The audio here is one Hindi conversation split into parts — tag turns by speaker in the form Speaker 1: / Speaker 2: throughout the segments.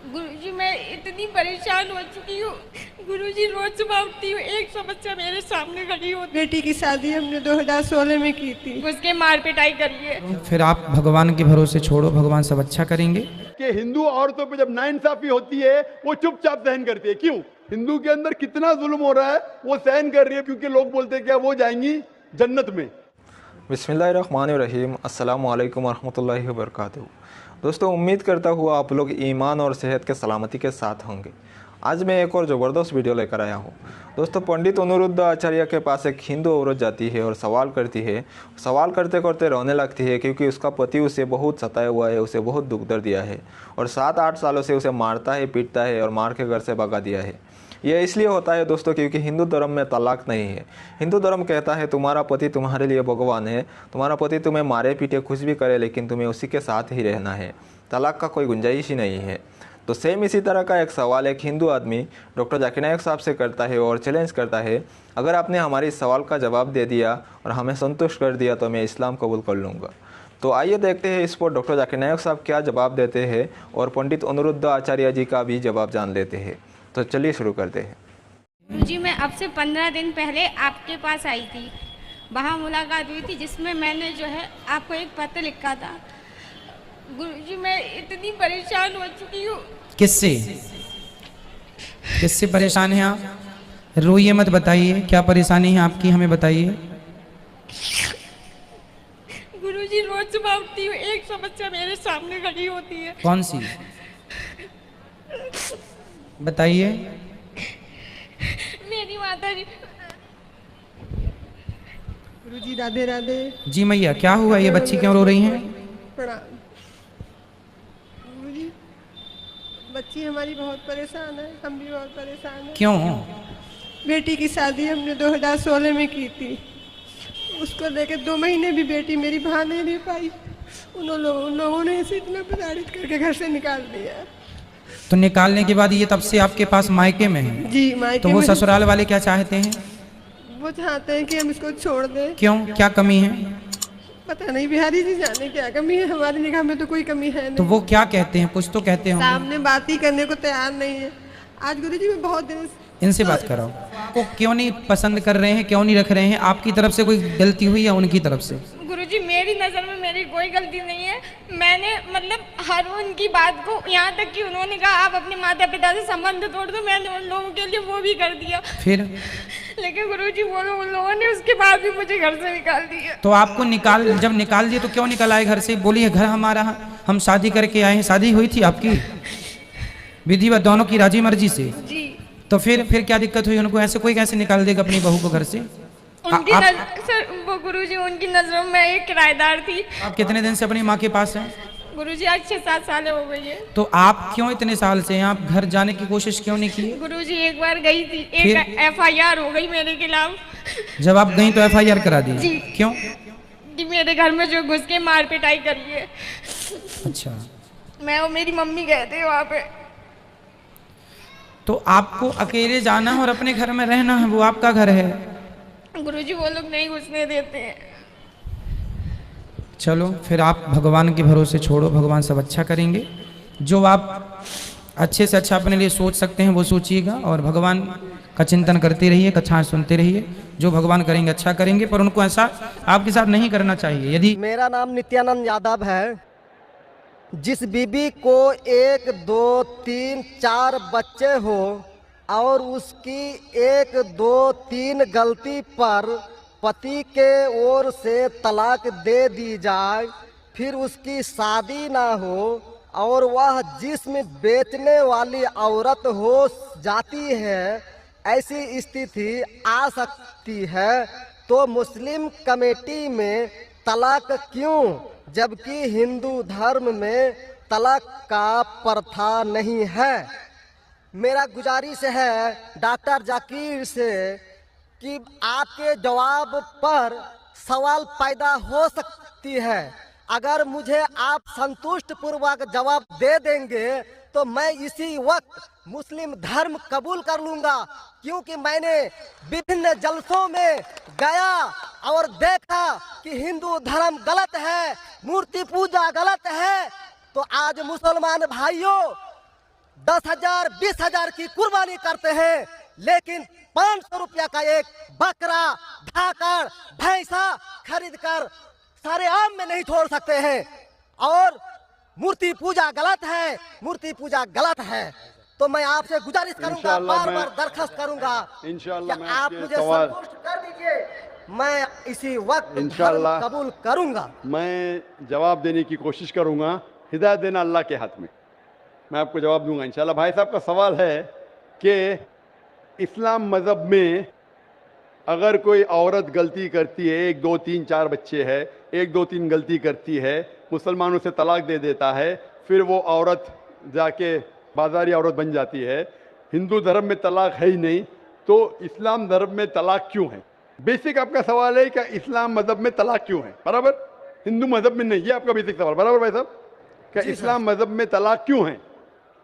Speaker 1: गुरुजी मैं इतनी परेशान हो चुकी हूँ। गुरुजी रोज सुबह उठती हूँ, एक समस्या मेरे सामने खड़ी होती। बेटी की शादी हमने 2016 में की थी, उसके मार पिटाई करी है।
Speaker 2: फिर आप भगवान के भरोसे छोड़ो, भगवान सब अच्छा करेंगे।
Speaker 3: कि हिंदू औरतों पे जब नाइंसाफी होती है वो चुपचाप सहन करती है। क्यों? हिंदू के अंदर कितना जुल्म हो रहा है वो सहन कर रही है, क्योंकि लोग बोलते हैं क्या वो जाएंगी जन्नत में।
Speaker 4: बिस्मिल्लाहिर्रहमानिर्रहीम, अस्सलामु अलैकुम वरहमतुल्लाहि वबरकातुहू। दोस्तों, उम्मीद करता हुआ आप लोग ईमान और सेहत के सलामती के साथ होंगे। आज मैं एक और ज़बरदस्त वीडियो लेकर आया हूँ। दोस्तों, पंडित अनिरुद्ध आचार्य के पास एक हिंदू औरत जाती है और सवाल करती है। सवाल करते करते रोने लगती है, क्योंकि उसका पति उसे बहुत सताया हुआ है, उसे बहुत दुख दर्द दिया है और 7-8 सालों से उसे मारता है, पीटता है और मार के घर से भगा दिया है। यह इसलिए होता है दोस्तों, क्योंकि हिंदू धर्म में तलाक नहीं है। हिंदू धर्म कहता है तुम्हारा पति तुम्हारे लिए भगवान है, तुम्हारा पति तुम्हें मारे पीटे कुछ भी करे, लेकिन तुम्हें उसी के साथ ही रहना है। तलाक का कोई गुंजाइश ही नहीं है। तो सेम इसी तरह का एक सवाल एक हिंदू आदमी डॉक्टर जाकिर नायक साहब से करता है और चैलेंज करता है, अगर आपने हमारे इस सवाल का जवाब दे दिया और हमें संतुष्ट कर दिया तो मैं इस्लाम कबूल कर लूँगा। तो आइए देखते हैं इस पर डॉक्टर जाकिर नायक साहब क्या जवाब देते हैं और पंडित अनिरुद्ध आचार्य जी का भी जवाब जान लेते हैं। तो चलिए शुरू करते हैं।
Speaker 1: गुरुजी मैं अब से 15 दिन पहले आपके पास आई थी, वहाँ मुलाकात हुई थी, जिसमें मैंने जो है आपको एक पत्र लिखा था। गुरुजी मैं इतनी परेशान हो चुकी हूँ।
Speaker 2: किससे किससे परेशान हैं आप? रोइए मत, बताइए क्या परेशानी है आपकी, हमें बताइए।
Speaker 1: गुरुजी रोज सुबह उठती हूँ, एक समस्या मेरे सामने खड़ी होती है।
Speaker 2: कौन सी? बताइए।
Speaker 1: मेरी माता जी।
Speaker 5: गुरुजी राधे राधे।
Speaker 2: जी मैया, क्या हुआ? ये बच्ची क्यों रो रही हैं?
Speaker 5: प्रणाम। गुरुजी बच्ची हमारी बहुत परेशान है, हम भी बहुत परेशान हैं।
Speaker 2: क्यों?
Speaker 5: बेटी की शादी हमने 2016 में की थी, उसको लेके 2 महीने भी बेटी मेरी भाने नहीं पाई। उन लोगों ने ऐसे इतना प्रताड़ित करके घर से निकाल दिया।
Speaker 2: तो निकालने के बाद ये तब से आपके पास मायके में है?
Speaker 5: जी मायके
Speaker 2: तो वो
Speaker 5: में।
Speaker 2: ससुराल वाले क्या चाहते हैं?
Speaker 5: वो चाहते हैं कि हम इसको छोड़ दें।
Speaker 2: क्यों, क्या कमी है?
Speaker 5: पता नहीं, बिहारी जी जाने क्या कमी है, हमारी निगाह में तो कोई कमी है नहीं।
Speaker 2: तो वो क्या कहते हैं? कुछ तो कहते होंगे।
Speaker 5: सामने बात ही करने को तैयार नहीं है। आज गुरुजी मैं बहुत दिन
Speaker 2: इनसे बात कराओ। को क्यों नहीं पसंद कर रहे हैं, क्यों नहीं रख रहे हैं? आपकी तरफ से कोई गलती हुई या उनकी तरफ से?
Speaker 1: गुरुजी मेरी नज़र में मेरी कोई गलती नहीं है। मैंने मतलब हर उनकी बात को, यहाँ तक कि उन्होंने कहा आप अपने माता पिता से संबंध तोड़ दो, मैंने उन लोगों के लिए वो भी कर दिया।
Speaker 2: फिर?
Speaker 1: लेकिन गुरुजी वो उन लोगों ने उसके बाद भी मुझे घर से निकाल दिया।
Speaker 2: तो आपको जब निकाल दिए तो क्यों निकल आए घर से? बोलिए घर हमारा, हम शादी करके आए हैं। शादी हुई थी आपकी विधिवत, दोनों की राजी मर्जी से?
Speaker 1: जी।
Speaker 2: तो फिर क्या दिक्कत हुई? उनको ऐसे कोई कैसे निकाल देगा अपनी बहू को घर से?
Speaker 1: उनकी सर वो गुरुजी उनकी नजरों में एक किराएदार थी।
Speaker 2: आप कितने दिन से अपनी माँ के पास हैं?
Speaker 1: गुरुजी आज 6-7 साल हो गई है।
Speaker 2: तो आप क्यों इतने साल से हैं? आप घर जाने की कोशिश क्यों नहीं की?
Speaker 1: गुरुजी एक बार गई थी, एक FIR हो गई मेरे खिलाफ।
Speaker 2: जब आप गई तो FIR करा दी?
Speaker 1: जी।
Speaker 2: क्यों?
Speaker 1: कि मेरे घर में जो घुस के मार पिटाई करी है।
Speaker 2: अच्छा।
Speaker 1: मैं और मेरी मम्मी गए थे वहाँ पे।
Speaker 2: तो आपको अकेले जाना है और अपने घर में रहना है, वो आपका घर है।
Speaker 1: गुरुजी वो लोग नहीं घुसने देते हैं।
Speaker 2: चलो फिर आप भगवान के भरोसे छोड़ो, भगवान सब अच्छा करेंगे। जो आप अच्छे से अच्छा अपने लिए सोच सकते हैं वो सोचिएगा और भगवान का चिंतन करते रहिए, कथाएं सुनते रहिए। जो भगवान करेंगे अच्छा करेंगे, पर उनको ऐसा आपके साथ नहीं करना चाहिए। यदि
Speaker 6: मेरा नाम नित्यानंद यादव है। जिस बीबी को 1, 2, 3, 4 बच्चे हो और उसकी 1, 2, 3 गलती पर पति के ओर से तलाक दे दी जाए, फिर उसकी शादी ना हो और वह जिस्म बेचने वाली औरत हो जाती है, ऐसी स्थिति आ सकती है। तो मुस्लिम कमेटी में तलाक क्यों, जबकि हिंदू धर्म में तलाक का प्रथा नहीं है। मेरा गुजारिश है डॉक्टर जाकिर से कि आपके जवाब पर सवाल पैदा हो सकती है। अगर मुझे आप संतुष्ट पूर्वक जवाब दे देंगे तो मैं इसी वक्त मुस्लिम धर्म कबूल कर लूंगा, क्योंकि मैंने विभिन्न जलसों में गया और देखा कि हिंदू धर्म गलत है, मूर्ति पूजा गलत है। तो आज मुसलमान भाइयों, 10,000 20,000 की कुर्बानी करते हैं, लेकिन 500 रुपया का एक बकरा, धाकड़, भैंसा खरीद कर सारे आम में नहीं छोड़ सकते हैं। और मूर्ति पूजा गलत है, मूर्ति पूजा गलत है। तो मैं आपसे गुजारिश करूंगा,
Speaker 3: इंशाअल्लाह
Speaker 6: बार
Speaker 3: मैं-
Speaker 6: बार दरखास्त करूंगा
Speaker 3: इंशाअल्लाह
Speaker 6: कि
Speaker 3: मैं
Speaker 6: आप
Speaker 3: आपके
Speaker 6: मुझे
Speaker 3: सवाल-
Speaker 6: संतुष्ट कर दीजिए, मैं इसी वक्त
Speaker 3: इंशाअल्लाह
Speaker 6: धर्म कबूल करूंगा।
Speaker 3: मैं जवाब देने की कोशिश करूंगा। हिदायत देना अल्लाह के हाथ में, मैं आपको जवाब दूंगा इंशाल्लाह। भाई साहब का सवाल है कि इस्लाम मज़हब में अगर कोई औरत गलती करती है, 1 2 3 4 बच्चे हैं, 1 2 3 गलती करती है, मुसलमानों से तलाक दे देता है, फिर वो औरत जाके बाजारी औरत बन जाती है। हिंदू धर्म में तलाक है ही नहीं, तो इस्लाम धर्म में तलाक क्यों है? बेसिक आपका सवाल है कि इस्लाम मज़हब में तलाक क्यों है, बराबर? हिंदू मज़हब में नहीं, ये आपका बेसिक सवाल, बराबर भाई साहब? क्या इस्लाम मज़हब में तलाक क्यों है,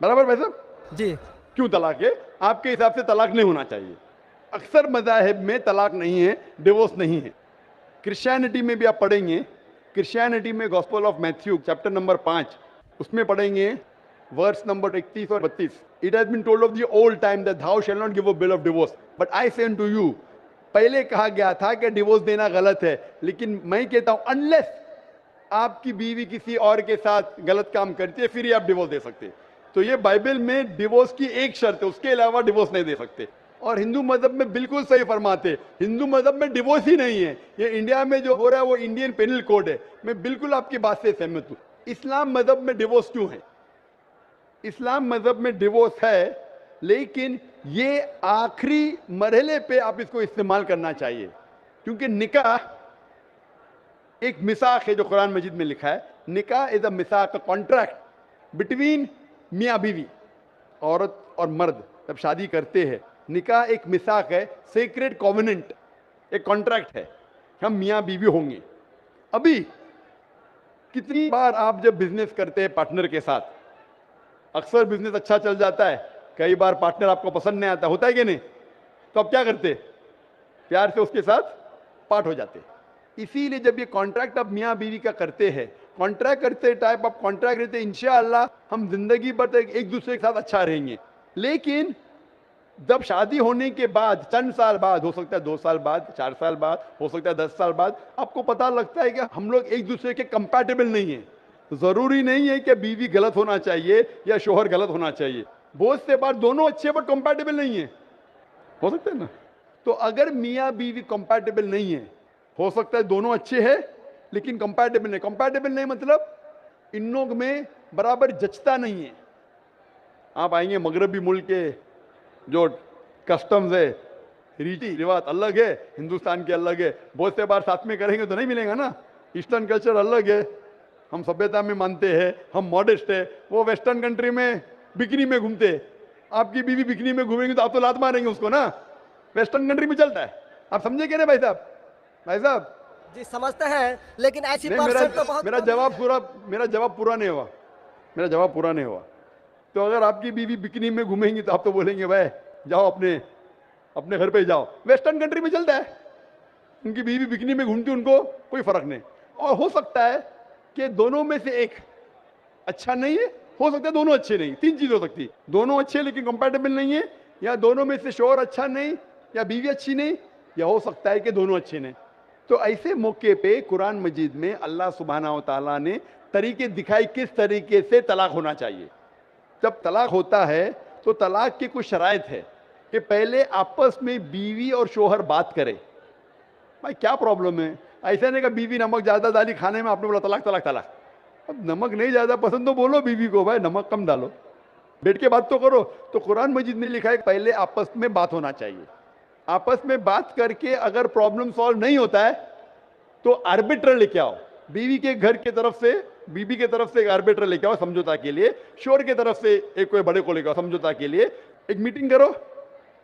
Speaker 3: बराबर भाई साहब?
Speaker 6: जी
Speaker 3: क्यों तलाक है? आपके हिसाब से तलाक नहीं होना चाहिए। अक्सर मज़ाहिब में तलाक नहीं है, डिवोर्स नहीं है। क्रिश्चियनिटी में भी आप पढ़ेंगे, क्रिश्चियनिटी में Gospel of Matthew chapter number 5 उसमें पढ़ेंगे वर्स नंबर 31 और 32। It has been told of the old time that thou shall not give a bill of divorce but I say unto you। पहले कहा गया था कि डिवोर्स देना गलत है, लेकिन मैं कहता हूं अनलेस आपकी बीवी किसी और के साथ गलत काम करती है फिर ही आप डिवोर्स दे सकते हैं। तो ये बाइबल में डिवोर्स की एक शर्त है, उसके अलावा डिवोर्स नहीं दे सकते। और हिंदू मजहब में बिल्कुल सही फरमाते, हिंदू मजहब में डिवोर्स ही नहीं है। ये इंडिया में जो हो रहा है वो इंडियन पेनल कोड है। मैं बिल्कुल आपकी बात से सहमत हूं। इस्लाम मजहब में डिवोर्स क्यों है? इस्लाम मजहब में डिवोर्स है, लेकिन ये आखिरी मरहले पे आप इसको इस्तेमाल करना चाहिए, क्योंकि निकाह एक मिसाक है जो कुरान मजीद में लिखा है। निकाह इज अ मिसाक, अ कॉन्ट्रैक्ट बिटवीन मियाँ बीवी। औरत और मर्द जब शादी करते हैं, निकाह एक मिसाक है, सेक्रेड कॉवेनेंट, एक कॉन्ट्रैक्ट है, हम मियाँ बीवी होंगे। अभी कितनी बार आप जब बिजनेस करते हैं पार्टनर के साथ, अक्सर बिजनेस अच्छा चल जाता है, कई बार पार्टनर आपको पसंद नहीं आता, होता है कि नहीं? तो आप क्या करते? प्यार से उसके साथ पार्ट हो जाते। इसीलिए जब ये कॉन्ट्रैक्ट आप मियाँ बीवी का करते हैं, कॉन्ट्रैक्ट करते टाइप आप कॉन्ट्रैक्ट रहते, इंशाअल्लाह हम जिंदगी भर तक एक दूसरे के साथ अच्छा रहेंगे। लेकिन जब शादी होने के बाद चंद साल बाद, हो सकता है 2 साल बाद, 4 साल बाद, हो सकता है 10 साल बाद, आपको पता लगता है कि हम लोग एक दूसरे के कंपैटिबल नहीं है। जरूरी नहीं है कि बीवी गलत होना चाहिए या शोहर गलत होना चाहिए, बहुत से बार दोनों अच्छे बट कंपैटिबल नहीं है, हो सकता है ना? तो अगर मियाँ बीवी कंपैटिबल नहीं है, हो सकता है दोनों अच्छे हैं लेकिन कंपैटिबल नहीं। कंपैटिबल नहीं मतलब इन लोग में बराबर जचता नहीं है। आप आएंगे मगरबी मुल्क के जो कस्टम्स है, रीति रिवाज अलग है, हिंदुस्तान के अलग है, बहुत से बार साथ में करेंगे तो नहीं मिलेगा ना। ईस्टर्न कल्चर अलग है, हम सभ्यता में मानते हैं, हम मॉडेस्ट है। वो वेस्टर्न कंट्री में बिकनी में घूमते हैं, आपकी बीवी बिकनी में घूमेंगे तो आप तो लात मारेंगे उसको ना। वेस्टर्न कंट्री में चलता है, आप समझे क्या भाई साहब? भाई साहब
Speaker 6: जी समझते हैं, लेकिन ऐसी
Speaker 3: नहीं,
Speaker 6: परसेंट तो बहुत
Speaker 3: मेरा
Speaker 6: कम
Speaker 3: जवाब
Speaker 6: है।
Speaker 3: पूरा मेरा जवाब पूरा नहीं हुआ, मेरा जवाब पूरा नहीं हुआ। तो अगर आपकी बीवी बिकनी में घूमेंगी तो आप तो बोलेंगे भाई जाओ अपने घर पे जाओ। वेस्टर्न कंट्री में चलता है, उनकी बीवी बिकनी में घूमती, उनको कोई फर्क नहीं। और हो सकता है कि दोनों में से एक अच्छा नहीं है, हो सकता है दोनों अच्छे नहीं, 3 चीज हो सकती है। दोनों अच्छे लेकिन कंपैटिबल नहीं है, या दोनों में से शोहर अच्छा नहीं या बीवी अच्छी नहीं, या हो सकता है कि दोनों अच्छे नहीं। तो ऐसे मौके पे कुरान मजीद में अल्लाह सुब्हाना व तआला ने तरीके दिखाई किस तरीके से तलाक होना चाहिए। जब तलाक होता है तो तलाक की कुछ शराइत है कि पहले आपस में बीवी और शोहर बात करें। भाई क्या प्रॉब्लम है? ऐसा नहीं कि बीवी नमक ज़्यादा डाली खाने में, आपने बोला तलाक तलाक तलाक। अब नमक नहीं ज़्यादा पसंद तो बोलो बीवी को भाई नमक कम डालो, बैठ के बात तो करो। तो कुरान मजीद में लिखा है पहले आपस में बात होना चाहिए। आपस में बात करके अगर प्रॉब्लम सॉल्व नहीं होता है तो आर्बिट्रर लेके आओ, बीवी के घर की तरफ से, बीबी के तरफ से एक आर्बिट्रर लेके आओ समझौता के लिए, शोहर के तरफ से एक कोई बड़े को लेके आओ समझौता के लिए। एक मीटिंग करो,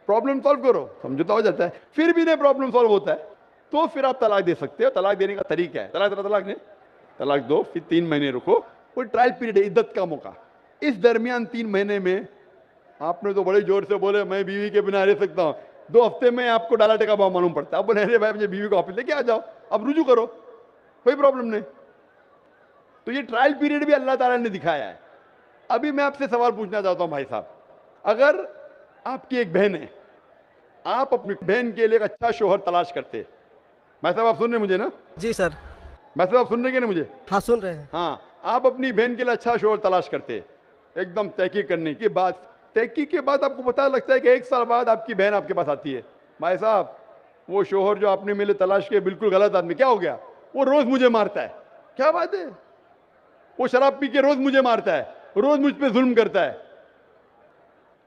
Speaker 3: प्रॉब्लम सॉल्व करो, समझौता हो जाता है। फिर भी नहीं प्रॉब्लम सॉल्व होता है तो फिर आप तलाक दे सकते हो। तलाक देने का तरीका है, तलाक नहीं, तलाक दो, फिर 3 महीने रुको, कोई ट्रायल पीरियड है, इद्दत का मौका। इस दरमियान 3 महीने में आपने तो बड़े जोर से बोले मैं बीवी के बिना रह सकता हूँ, 2 हफ्ते में आपको डाला टेका भाव मालूम पड़ता है। आप बोले अरे भाई मुझे बीवी को ऑफिस लेके आ जाओ, अब रुजू करो, कोई प्रॉब्लम नहीं। तो ये ट्रायल पीरियड भी अल्लाह ताला ने दिखाया है अभी मैं आपसे सवाल पूछना चाहता हूं भाई साहब, अगर आपकी एक बहन है, आप अपनी बहन के लिए एक अच्छा शोहर तलाश करते, भाई साहब आप सुन रहे हैं मुझे ना?
Speaker 6: जी सर।
Speaker 3: भाई साहब आप सुन रहे हैं कि नहीं मुझे?
Speaker 6: हाँ सुन रहे हैं।
Speaker 3: हाँ, आप अपनी बहन के लिए अच्छा शोहर तलाश करते, एकदम तहकीक करने के बाद, तहकीक के बाद आपको पता लगता है कि 1 साल बाद आपकी बहन आपके पास आती है, भाई साहब वो शोहर जो आपने मेरे लिए तलाश किया बिल्कुल गलत आदमी, क्या हो गया? वो रोज मुझे मारता है। क्या बात है? वो शराब पी के रोज मुझे मारता है, रोज मुझ पे जुल्म करता है,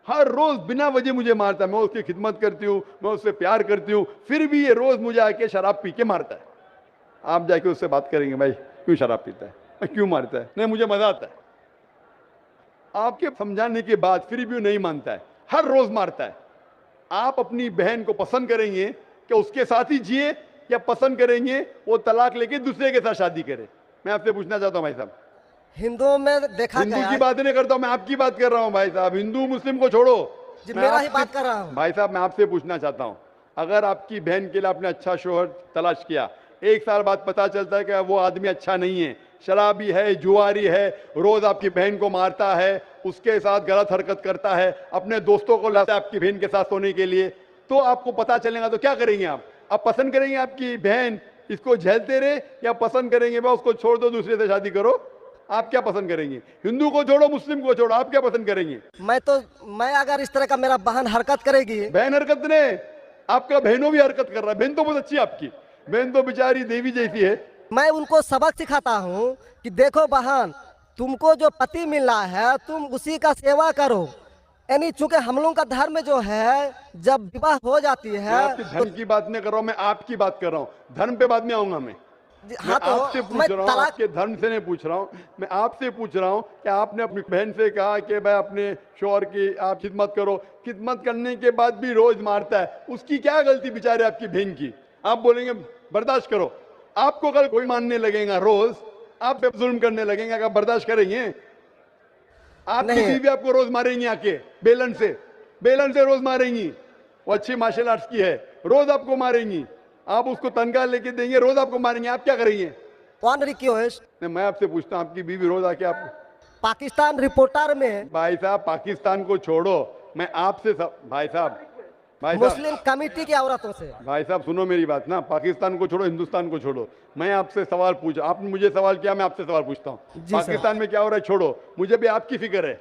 Speaker 3: हर रोज बिना वजह मुझे मारता है। मैं उसकी खिदमत करती हूँ, मैं उससे प्यार करती हूँ, फिर भी ये रोज मुझे आके शराब पी के मारता है। आप जाके उससे बात करेंगे, भाई क्यों शराब पीता है, क्यों मारता है? नहीं मुझे मजा आता है। आपके समझाने के बाद फिर भी वो नहीं मानता है, हर रोज मारता है। आप अपनी बहन को पसंद करेंगे कि उसके साथ ही जिए, या पसंद करेंगे वो तलाक लेके दूसरे के साथ शादी करे? मैं आपसे पूछना चाहता हूं भाई साहब।
Speaker 6: हिंदुओं में देखा
Speaker 3: हिंदू
Speaker 6: गया
Speaker 3: की
Speaker 6: है।
Speaker 3: बात नहीं करता हूं, मैं आपकी बात कर रहा हूं भाई साहब। हिंदू मुस्लिम को छोड़ो,
Speaker 6: जी,
Speaker 3: मैं
Speaker 6: मेरा ही
Speaker 3: आपसे-
Speaker 6: बात कर रहा हूं।
Speaker 3: भाई साहब मैं आपसे पूछना चाहता हूं, अगर आपकी बहन के लिए आपने अच्छा शोहर तलाश किया, 1 साल बाद पता चलता है कि वो आदमी अच्छा नहीं है, शराबी है, जुआरी है, रोज आपकी बहन को मारता है, उसके साथ गलत हरकत करता है, अपने दोस्तों को लाता है आपकी बहन के साथ सोने के लिए, तो आपको पता चलेगा तो क्या करेंगे आप पसंद करेंगे आपकी बहन इसको झेलते रहे, या पसंद करेंगे भाई उसको छोड़ दो दूसरे से शादी करो? आप क्या पसंद करेंगे? हिंदू को छोड़ो, मुस्लिम को छोड़ो, आप क्या पसंद करेंगे?
Speaker 6: मैं अगर इस तरह का मेरा बहन हरकत करेगी,
Speaker 3: बहन हरकत ने, आपका बहनों भी हरकत कर रहा है। बहन तो बहुत अच्छी है आपकी, बहन तो बेचारी देवी जैसी है।
Speaker 6: मैं उनको सबक सिखाता हूँ कि देखो बहन, तुमको जो पति मिला है तुम उसी का सेवा करो। यानी चूंकि हम लोगों का धर्म जो है, जब विवाह हो जाती
Speaker 3: मैं
Speaker 6: है
Speaker 3: आपके धर्म की बात नहीं कर रहा हूं, मैं आपकी बात कर रहा हूं। धर्म पे बाद में आऊंगा मैं।
Speaker 6: हाँ
Speaker 3: मैं
Speaker 6: तो
Speaker 3: आपसे पूछ
Speaker 6: मैं
Speaker 3: रहा हूँ,
Speaker 6: तलाक
Speaker 3: आपके धर्म से नहीं पूछ रहा हूँ, मैं आपसे पूछ रहा हूँ कि आपने अपनी बहन से कहा कि भाई अपने शोहर की आप खिदमत करो, खिदमत करने के बाद भी रोज मारता है, उसकी क्या गलती बेचारे आपकी बहन की? आप बोलेंगे बर्दाश्त करो, आपको कल कोई मानने लगेगा, रोज आप पे जुल्म करने लगेंगे, आप बर्दाश्त करेंगे? आपकी
Speaker 6: नहीं।
Speaker 3: बीवी आपको रोज मारेंगी आके बेलन से रोज मारेंगी। वो अच्छी मार्शल आर्ट्स की है, रोज आपको मारेंगी, आप उसको तनख्वाह लेके देंगे, रोज आपको मारेंगे, आप क्या करेंगे?
Speaker 6: ऑन रिक्वेस्ट
Speaker 3: नहीं, मैं आपसे पूछता हूँ, आपकी बीवी रोज आके आप,
Speaker 6: पाकिस्तान रिपोर्टर में
Speaker 3: भाई साहब पाकिस्तान को छोड़ो, मैं आपसे भाई साहब
Speaker 6: मुस्लिम कमेटी की औरतों से,
Speaker 3: भाई साहब सुनो मेरी बात ना, पाकिस्तान को छोड़ो, हिंदुस्तान को छोड़ो, मैं आपसे सवाल पूछा, आपने मुझे सवाल किया, मैं आपसे सवाल पूछता हूँ।
Speaker 6: जी सर।
Speaker 3: पाकिस्तान में क्या हो रहा है छोड़ो, मुझे भी आपकी फिक्र है।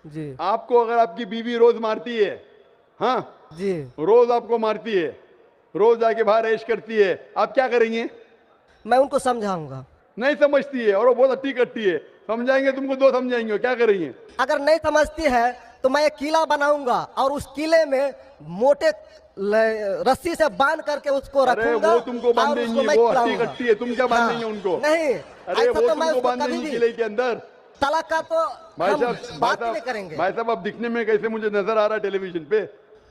Speaker 6: जी
Speaker 3: आपको अगर आपकी बीवी रोज मारती है, हाँ
Speaker 6: जी,
Speaker 3: रोज आपको मारती है, रोज आके बाहर ऐश करती है, आप क्या करेंगे?
Speaker 6: मैं उनको समझाऊंगा।
Speaker 3: नहीं समझती है और वो बहुत अट्टी कट्टी है, समझाएंगे तुमको, 2 समझाएंगे, क्या करेंगे?
Speaker 6: अगर नहीं समझती है तो मैं एक किला बनाऊंगा और उस किले में मोटे रस्सी से बांध करके उसको
Speaker 3: अरे
Speaker 6: रखूंगा।
Speaker 3: वो तुमको
Speaker 6: और
Speaker 3: बांधेंगी,
Speaker 6: उसको मैं
Speaker 3: वो अट्टी
Speaker 6: खिलाऊंगा।
Speaker 3: कट्टी है, तुम क्या बांधेंगे उनको?
Speaker 6: नहीं,
Speaker 3: अरे
Speaker 6: ऐसा
Speaker 3: वो
Speaker 6: तो मैं
Speaker 3: तुमको
Speaker 6: उसको कभी
Speaker 3: बांधेंगी
Speaker 6: भी
Speaker 3: किले के अंदर।
Speaker 6: तलाक का तो
Speaker 3: भाई
Speaker 6: हम
Speaker 3: साहब
Speaker 6: बात ही नहीं करेंगे।
Speaker 3: भाई साहब अब दिखने में कैसे मुझे नजर आ रहा है टेलीविजन पे,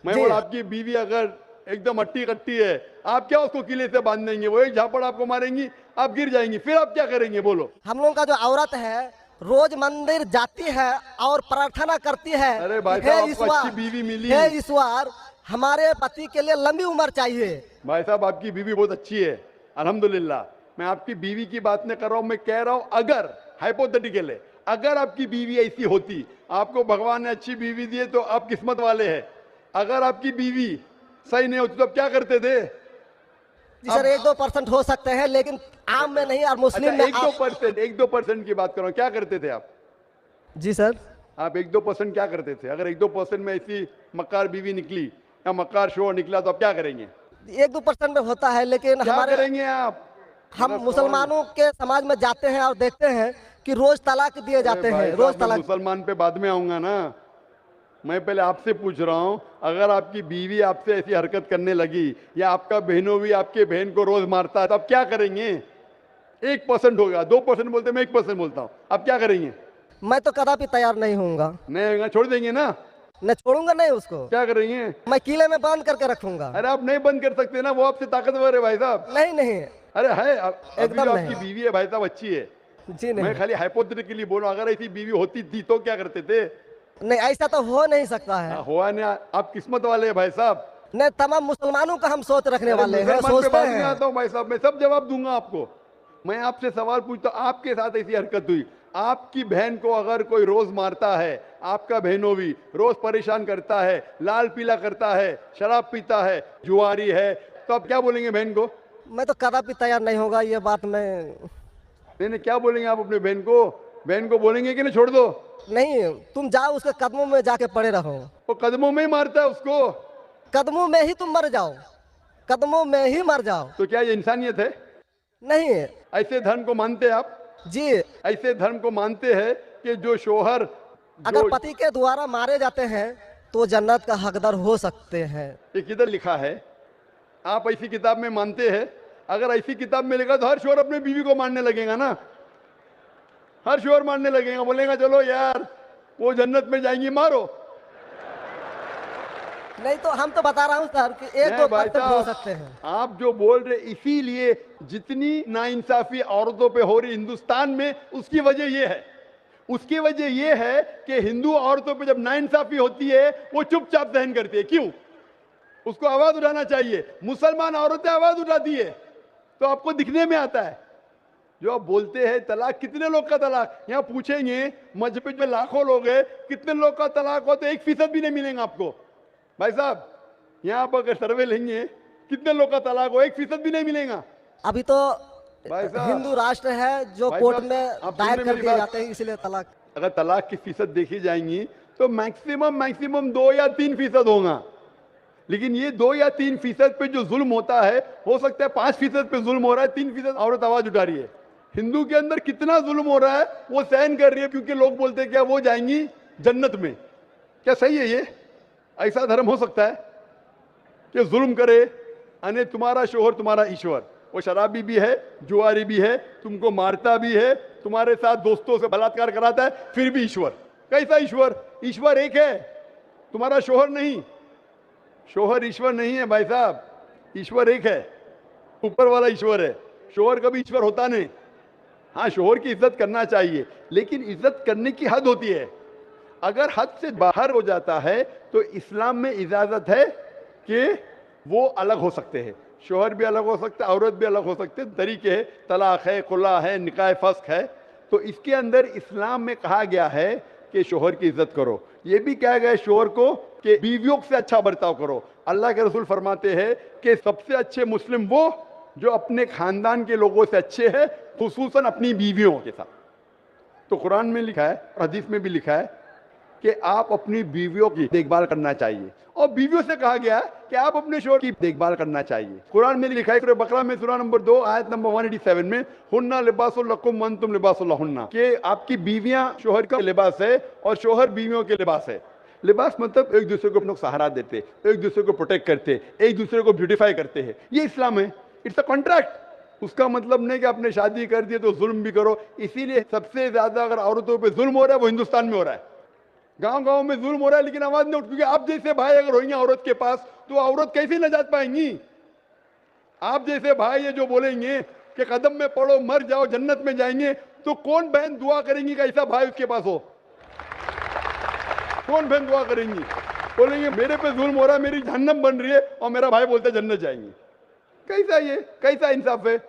Speaker 3: मैं
Speaker 6: जी।
Speaker 3: बोल आपकी बीवी अगर एकदम अट्टी कट्टी है, आप क्या उसको किले से बांध देंगे? वो एक झापड़ आपको मारेंगी, आप गिर जाएंगी, फिर आप क्या करेंगे बोलो?
Speaker 6: हम लोगों का जो औरत है रोज मंदिर जाती है और प्रार्थना करती है,
Speaker 3: अरे भाई
Speaker 6: हे
Speaker 3: साहब, आपको
Speaker 6: ईश्वर,
Speaker 3: अच्छी बीवी मिली।
Speaker 6: हे ईश्वर, हमारे पति के लिए लंबी उम्र चाहिए।
Speaker 3: भाई साहब आपकी बीवी बहुत अच्छी है, अल्हम्दुलिल्लाह। मैं आपकी बीवी की बात नहीं कर रहा हूं, मैं कह रहा हूं अगर हाइपोथेटिकल है, अगर आपकी बीवी ऐसी होती, आपको भगवान ने अच्छी बीवी दी है तो आप किस्मत वाले हैं। अगर आपकी बीवी सही नहीं होती तो आप क्या करते थे?
Speaker 6: जी सर, 1-2% हो सकते हैं, लेकिन आम में नहीं। और मुस्लिम
Speaker 3: अच्छा,
Speaker 6: में
Speaker 3: 1-2% की बात करो, क्या करते थे आप?
Speaker 6: जी सर,
Speaker 3: आप 1-2% क्या करते थे? अगर 1-2% में ऐसी मक्कार बीवी निकली या मक्कार शोहर निकला तो आप क्या करेंगे?
Speaker 6: 1-2% में होता है, लेकिन
Speaker 3: क्या
Speaker 6: हमारे
Speaker 3: करेंगे आप?
Speaker 6: हम मुसलमानों के समाज में जाते हैं और देखते हैं कि रोज तलाक दिए जाते
Speaker 3: भाई
Speaker 6: हैं,
Speaker 3: साहब,
Speaker 6: रोज
Speaker 3: मैं
Speaker 6: तलाक।
Speaker 3: मुसलमान पे बाद में आऊंगा ना, मैं पहले आपसे पूछ रहा हूं, अगर आपकी बीवी आपसे ऐसी हरकत करने लगी या आपका बहनों भी आपके बहन को रोज मारता है तो आप क्या करेंगे? 1% होगा, 2% बोलते, मैं 1% बोलता हूं, आप क्या करेंगे?
Speaker 6: मैं तो कदापि तैयार नहीं होऊंगा,
Speaker 3: नहीं होगा, छोड़ देंगे ना?
Speaker 6: मैं छोड़ूंगा नहीं उसको,
Speaker 3: क्या करेंगे?
Speaker 6: मैं किले में बांध करके रखूंगा।
Speaker 3: अरे आप नहीं बंद कर सकते ना, वो आपसे ताकतवर है भाई साहब।
Speaker 6: नहीं नहीं,
Speaker 3: अरे है, अभी
Speaker 6: एकदम
Speaker 3: जो
Speaker 6: नहीं।
Speaker 3: आपकी बीवी है भाई साहब अच्छी है,
Speaker 6: जी
Speaker 3: मैं
Speaker 6: नहीं,
Speaker 3: खाली हाइपोथेटिकली बोल रहा हूं, अगर ऐसी बीवी होती थी तो क्या करते थे?
Speaker 6: नहीं ऐसा तो हो नहीं सकता है।
Speaker 3: हुआ नहीं, आप किस्मत वाले हैं भाई साहब।
Speaker 6: नहीं, तमाम मुसलमानों का हम सोच रखने वाले हैं,
Speaker 3: मुसलमान पे
Speaker 6: सोचते
Speaker 3: बाद में
Speaker 6: हैं।
Speaker 3: आता हूं भाई साहब, मैं सब जवाब दूंगा आपको। मैं आपसे सवाल पूछता हूं, आपके साथ ऐसी हरकत हुई, आपकी बहन को अगर कोई रोज मारता है, आपका बहनों भी रोज परेशान करता है, लाल पीला करता है, शराब पीता है, जुआरी है, तो आप क्या बोलेंगे बहन को?
Speaker 6: मैं तो कदापि तैयार नहीं होगा ये बात मैं।
Speaker 3: नहीं, क्या बोलेंगे आप अपने बहन को? बहन को बोलेंगे कि नहीं छोड़ दो?
Speaker 6: नहीं, तुम जाओ उसके कदमों में जाके पड़े रहो।
Speaker 3: वो कदमों में ही मारता है उसको।
Speaker 6: कदमों में ही तुम मर जाओ, कदमों में ही मर जाओ।
Speaker 3: तो क्या ये इंसानियत है?
Speaker 6: नहीं
Speaker 3: ऐसे धर्म को मानते हैं आप?
Speaker 6: जी,
Speaker 3: ऐसे धर्म को मानते हैं कि जो शोहर
Speaker 6: अगर पति के द्वारा मारे जाते हैं तो जन्नत का हकदार हो सकते हैं।
Speaker 3: ये किधर लिखा है? आप ऐसी किताब में मानते हैं? अगर ऐसी किताब में लिखा तो हर शोहर अपने बीवी को मारने लगेगा ना, हर शोहर मारने लगेगा, बोलेगा चलो यार वो जन्नत में जाएंगी, मारो।
Speaker 6: नहीं तो हम तो बता रहा हूँ सर कि एक
Speaker 3: नहीं
Speaker 6: दो
Speaker 3: भाई
Speaker 6: पत्थर हो
Speaker 3: साहब,
Speaker 6: सकते हैं।
Speaker 3: आप जो बोल रहे, इसीलिए जितनी नाइंसाफी औरतों पे हो रही हिंदुस्तान में, उसकी वजह ये है, उसकी वजह ये है कि हिंदू औरतों पे जब नाइंसाफी होती है वो चुपचाप सहन करती है। क्यों? उसको आवाज उठाना चाहिए। मुसलमान औरतें आवाज उठाती है तो आपको दिखने में आता है। जो आप बोलते हैं तलाक, कितने लोग का तलाक, यहाँ पूछेंगे मस्जिद में लाखों लोग हैं, कितने लोग का तलाक हो तो 1% भी नहीं मिलेगा आपको। भाई साहब, यहाँ पर अगर सर्वे लेंगे कितने लोग का तलाक हो, 1% भी नहीं मिलेगा।
Speaker 6: अभी तो
Speaker 3: भाई साहब,
Speaker 6: हिंदू राष्ट्र है जो
Speaker 3: भाई
Speaker 6: कोर्ट
Speaker 3: साहब,
Speaker 6: में
Speaker 3: आप
Speaker 6: दायर
Speaker 3: सुनिए
Speaker 6: कर
Speaker 3: मेरी
Speaker 6: दिए
Speaker 3: बात।
Speaker 6: जाते हैं, इसलिए तलाक।
Speaker 3: अगर तलाक की फीसद देखी जाएंगी तो मैक्सिमम 2 या 3% होगा। लेकिन ये 2 या 3% पे जो जुल्म होता है, हो सकता है 5% पे जुल्म हो रहा है, 3% औरत आवाज उठा रही है। हिंदू के अंदर कितना जुल्म हो रहा है वो सहन कर रही है, क्योंकि लोग बोलते हैं क्या वो जाएंगी जन्नत में। क्या सही है ये? ऐसा धर्म हो सकता है कि जुल्म करे, अने तुम्हारा शोहर तुम्हारा ईश्वर, वो शराबी भी है, जुआरी भी है, तुमको मारता भी है, तुम्हारे साथ दोस्तों से बलात्कार कराता है, फिर भी ईश्वर? कैसा ईश्वर? ईश्वर एक है, तुम्हारा शोहर नहीं। शोहर ईश्वर नहीं है भाई साहब, ईश्वर एक है, ऊपर वाला ईश्वर है। शोहर कभी ईश्वर होता नहीं। हाँ, शोहर की इज्जत करना चाहिए, लेकिन इज्जत करने की हद होती है। अगर हद से बाहर हो जाता है तो इस्लाम में इजाजत है कि वो अलग हो सकते हैं। शोहर भी अलग हो सकते हैं, औरत भी अलग हो सकते हैं, तरीके हैं, तलाक है, खुला है, निकाह फस्क है। तो इसके अंदर इस्लाम में कहा गया है कि शोहर की इज्जत करो। ये भी कहा गया है शोहर को कि बीवियों से अच्छा बर्ताव करो। अल्लाह के रसूल फरमाते हैं कि सबसे अच्छे मुस्लिम वो जो अपने खानदान के लोगों से अच्छे हैं, खुसूसन अपनी बीवियों के साथ। तो कुरान में लिखा है, हदीस में भी लिखा है कि आप अपनी बीवियों की देखभाल करना चाहिए, और बीवियों से कहा गया है कि आप अपने शोहर की देखभाल करना चाहिए। कुरान में लिखा है सूरह बकरा में सूरह नंबर 2 आयत नंबर 187 में, हुन्ना लिबासुल लकुम व अंतुम लिबासुल लहुन्ना, कि आपकी बीवियां शोहर का लिबास है और शोहर बीवियों के लिबास है। लिबास मतलब एक दूसरे को अपना सहारा देते, एक दूसरे को प्रोटेक्ट करते, एक दूसरे को ब्यूटिफाई करते हैं। ये इस्लाम है, इट्स अ कॉन्ट्रैक्ट। उसका मतलब नहीं कि आपने शादी कर दी तो जुल्म भी करो। इसीलिए सबसे ज्यादा अगर औरतों पे जुल्म हो रहा है वो हिंदुस्तान में हो रहा है। गांव-गांव में जुल्म हो रहा है लेकिन आवाज नहीं उठ, क्योंकि आप जैसे भाई अगर होंगे औरत के पास तो औरत कैसे नजात पाएंगी? आप जैसे भाई ये जो बोलेंगे कि कदम में पड़ो मर जाओ जन्नत में जाएंगे, तो कौन बहन दुआ करेंगी कि ऐसा भाई उसके पास हो? कौन बहन दुआ करेंगी? बोलेंगे मेरे पे जुल्म हो रहा है, मेरी जहन्नम बन रही है, और मेरा भाई बोलता है जन्नत जाएंगे। कैसा ये, कैसा इंसाफ है?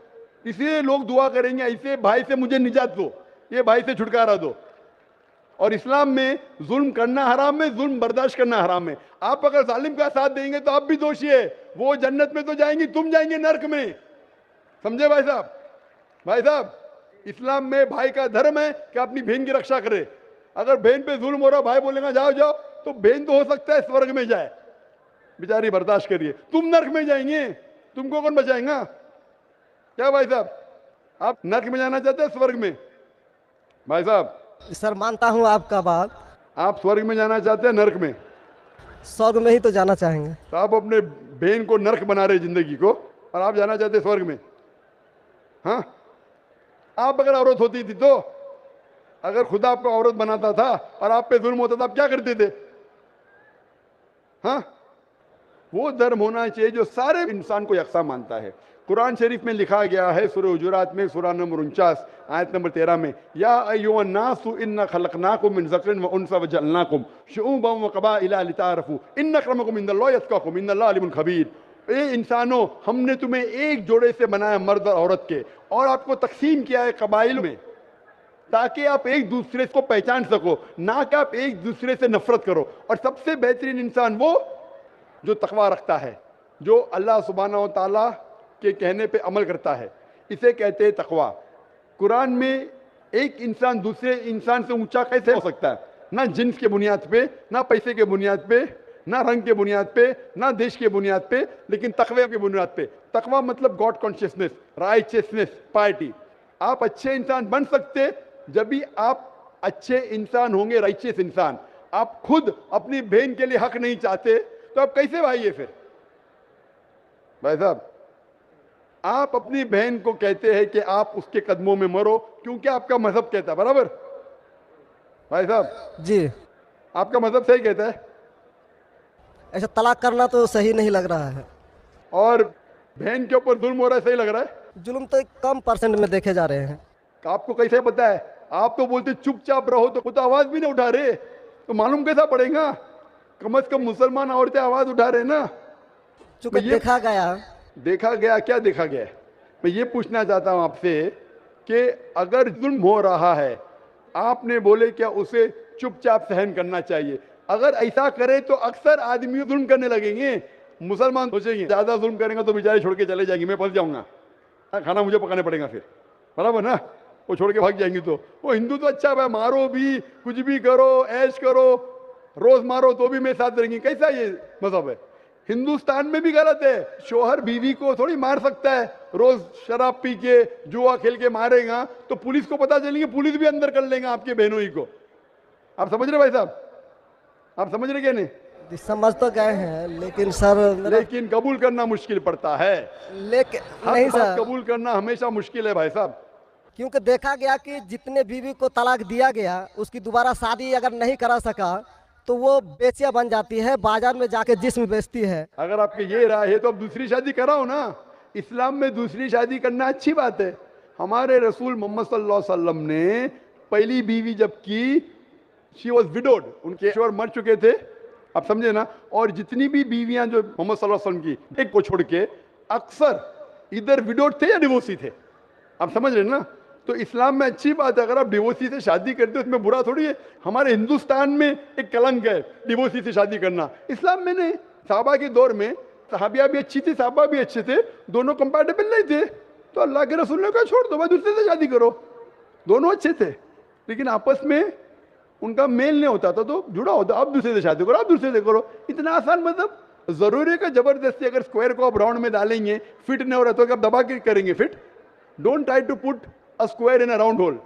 Speaker 3: इसलिए लोग दुआ करेंगे ऐसे भाई से मुझे निजात दो, ये भाई से छुटकारा दो। और इस्लाम में जुल्म करना हराम है, जुल्म बर्दाश्त करना हराम है। आप अगर जालिम का साथ देंगे तो आप भी दोषी है। वो जन्नत में तो जाएंगी, तुम जाएंगे नरक में। समझे भाई साहब? भाई साहब, इस्लाम में भाई का धर्म है कि अपनी बहन की रक्षा करे। अगर बहन पे जुल्म हो रहा, भाई बोलेगा जाओ जाओ, तो बहन तो हो सकता है स्वर्ग में जाए, बेचारी बर्दाश्त करिए, तुम नरक में जाएंगे, तुमको कौन बचाएगा? क्या भाई साहब, आप नरक में जाना चाहते हैं स्वर्ग में? भाई साहब,
Speaker 6: सर मानता हूँ आपका बात।
Speaker 3: आप स्वर्ग में जाना चाहते हैं नरक में?
Speaker 6: स्वर्ग में ही तो जाना चाहेंगे।
Speaker 3: तो आप अपने बहन को नरक बना रहे जिंदगी को, और आप जाना चाहते स्वर्ग में? हाँ, आप अगर औरत होती थी तो, अगर खुदा आपको औरत बनाता था और आप पे जुल्म होता था, आप क्या करते थे? हाँ, वो धर्म होना चाहिए जो सारे इंसान को यकसा मानता है। कुरान शरीफ में लिखा गया है सूरह हुजुरात में सूरह नंबर 49 आयत नंबर 13 में, या अय्युहन नासु इन्ना खलकनाकुम मिन ज़करिन व उन्सा व जअलनाकुम शुऊबन व क़बाइला लितारफू इन्न अक्रमकुम इंदल्लाहि अत्क़ाकुम इन्नल्लाह अलीमुन खबीर। ए इंसानों, हमने तुम्हें एक जोड़े से बनाया, मर्द और औरत के, और आपको तकसीम किया है कबाइल में, ताकि आप एक दूसरे को पहचान सको, ना कि आप एक दूसरे से नफरत करो। और सबसे बेहतरीन इंसान वो जो तकवा रखता है, जो अल्लाह सुब्हानहू व तआला के कहने पे अमल करता है, इसे कहते हैं तकवा। कुरान में एक इंसान दूसरे इंसान से ऊंचा कैसे हो सकता है? ना जिन्स के बुनियाद पे, ना पैसे के बुनियाद पे, ना रंग के बुनियाद पे, ना देश के बुनियाद पे, लेकिन तकवे के बुनियाद पे। तकवा मतलब गॉड कॉन्शियसनेस, राइचियसनेस, पायटी। आप अच्छे इंसान बन सकते जब भी आप अच्छे इंसान होंगे, राइचियस इंसान। आप खुद अपनी बहन के लिए हक नहीं चाहते तो आप कैसे भाई है फिर? भाई साहब, आप अपनी बहन को कहते हैं कि आप उसके कदमों में मरो क्योंकि आपका मजहब कहता है, बराबर? भाई साहब
Speaker 6: जी,
Speaker 3: आपका मजहब सही कहता है।
Speaker 6: ऐसा तलाक करना तो सही नहीं लग रहा है।
Speaker 3: और बहन के ऊपर जुल्म हो रहा है, सही लग रहा है?
Speaker 6: जुल्म तो कम परसेंट में देखे जा रहे हैं।
Speaker 3: आपको कैसे पता है? आप तो बोलते चुपचाप रहो, तो खुद आवाज भी नहीं उठा रहे, तो मालूम कैसा पड़ेगा? कम से कम मुसलमान औरतें आवाज उठा रहे ना।
Speaker 6: चूंकि देखा गया,
Speaker 3: क्या देखा गया? मैं ये पूछना चाहता हूं आपसे कि अगर जुल्म हो रहा है, आपने बोले क्या उसे चुपचाप सहन करना चाहिए? अगर ऐसा करे तो अक्सर आदमी जुल्म करने लगेंगे। मुसलमान सोचेंगे ज्यादा जुल्म करेंगे तो बेचारे छोड़ के चले जाएंगे, मैं फंस जाऊंगा, खाना मुझे पकाने पड़ेगा फिर, बराबर ना? वो छोड़ के भाग जाएंगे। तो वो हिंदू तो अच्छा है, मारो भी, कुछ भी करो, ऐश करो, रोज मारो तो भी मेरे साथ रहेंगे। कैसा ये मजहब है? हिंदुस्तान में भी गलत है। शोहर बीवी को थोड़ी मार सकता है, रोज शराब पी के जुआ खेल के मारेगा तो पुलिस को पता चलेंगे, पुलिस भी अंदर कर लेगा आपके बहनों ही को। आप समझ रहे भाई साहब? आप समझ रहे क्या? नहीं
Speaker 6: समझ तो गए हैं, लेकिन सर
Speaker 3: लेकिन कबूल करना मुश्किल पड़ता है।
Speaker 6: लेकिन नहीं सर,
Speaker 3: कबूल करना हमेशा मुश्किल है भाई साहब।
Speaker 6: क्योंकि देखा गया कि जितने बीवी को तलाक दिया गया, उसकी दोबारा शादी अगर नहीं करा सका तो वो बेचिया बन जाती है, बाजार में जाके जिस्म बेचती है।
Speaker 3: अगर आपके ये राय है तो अब दूसरी शादी कराओ ना। इस्लाम में दूसरी शादी करना अच्छी बात है। हमारे रसूल मोहम्मद सल्लल्लाहु अलैहि वसल्लम ने पहली बीवी जब की, शी वॉज विडोड, उनके शोहर मर चुके थे, आप समझे ना? और जितनी भी बीवियां जो मोहम्मद सल्लल्लाहु अलैहि वसल्लम की, एक को छोड़ के अक्सर इधर विडोड थे या डिवोर्सी थे। आप समझ रहे ना? तो इस्लाम में अच्छी बात है। अगर आप डिवोर्सी से शादी करते हो उसमें बुरा थोड़ी है। हमारे हिंदुस्तान में एक कलंक है डिवोर्सी से शादी करना, इस्लाम में नहीं। साहबा के दौर में सहाबिया भी अच्छी थी, साहबा भी अच्छे थे, दोनों कंपैटिबल नहीं थे, तो अल्लाह के रसूल ने कहा छोड़ दो भाई, दूसरे से शादी करो। दोनों अच्छे थे लेकिन आपस में उनका मेल नहीं होता था, तो जुड़ा होता, आप दूसरे से शादी करो, आप दूसरे से करो। इतना आसान मतलब जरूरी है कि जबरदस्ती अगर स्क्वायर को आप राउंड में डालेंगे, फिट नहीं हो रहा तो आप दबा के करेंगे फिट? Don't try to put a square in a round hole,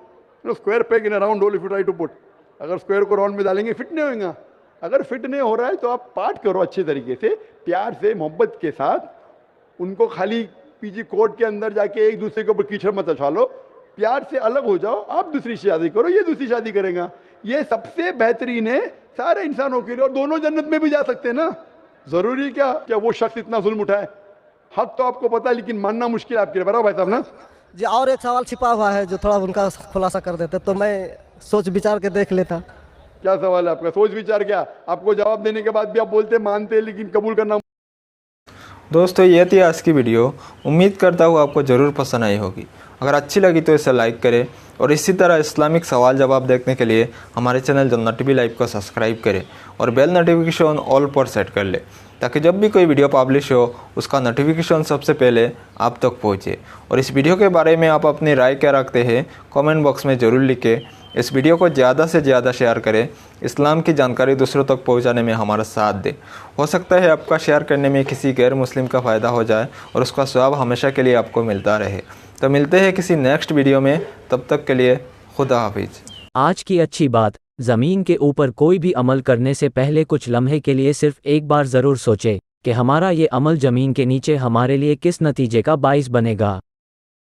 Speaker 3: square peg in a round hole if you try to put। अगर स्क्वायर को राउंड में डालेंगे फिट नहीं होगा। अगर फिट नहीं हो रहा है तो आप पार्ट करो अच्छे तरीके से, प्यार से, मोहब्बत के साथ। उनको खाली पीजी कोर्ट के अंदर जाके एक दूसरे के ऊपर कीचड़ मत उछालो लो, प्यार से अलग हो जाओ। आप दूसरी शादी करो, ये दूसरी शादी करेगा। ये सबसे बेहतरीन है सारे इंसानों के लिए, और दोनों जन्नत में भी जा सकते हैं ना। जरूरी क्या वो शख्स इतना जुल्म उठाए? हक तो आपको पता है लेकिन मानना मुश्किल है आपके लिए, बराबर भाई साहब ना?
Speaker 6: जी, और एक सवाल छिपा हुआ है जो थोड़ा उनका खुलासा कर देते तो मैं सोच विचार के देख लेता।
Speaker 3: क्या सवाल है आपका? सोच विचार क्या? आपको जवाब देने के बाद भी आप बोलते मानते लेकिन कबूल करना।
Speaker 4: दोस्तों, ये थी आज की वीडियो। उम्मीद करता हूँ आपको ज़रूर पसंद आई होगी। अगर अच्छी लगी तो इसे लाइक करें और इसी तरह इस्लामिक सवाल जवाब देखने के लिए हमारे चैनल जन्नत टीवी लाइव को सब्सक्राइब करें और बेल नोटिफिकेशन ऑल पर सेट कर लें, ताकि जब भी कोई वीडियो पब्लिश हो उसका नोटिफिकेशन सबसे पहले आप तक पहुंचे। और इस वीडियो के बारे में आप अपनी राय क्या रखते हैं कमेंट बॉक्स में ज़रूर लिखें। इस वीडियो को ज़्यादा से ज़्यादा शेयर करें, इस्लाम की जानकारी दूसरों तक पहुंचाने में हमारा साथ दें। हो सकता है आपका शेयर करने में किसी गैर मुस्लिम का फ़ायदा हो जाए और उसका स्वाब हमेशा के लिए आपको मिलता रहे। तो मिलते हैं किसी नेक्स्ट वीडियो में, तब तक के लिए खुदा हाफिज।
Speaker 7: आज की अच्छी बात, ज़मीन के ऊपर कोई भी अमल करने से पहले कुछ लम्हे के लिए सिर्फ एक बार ज़रूर सोचें कि हमारा ये अमल ज़मीन के नीचे हमारे लिए किस नतीजे का बाइस बनेगा।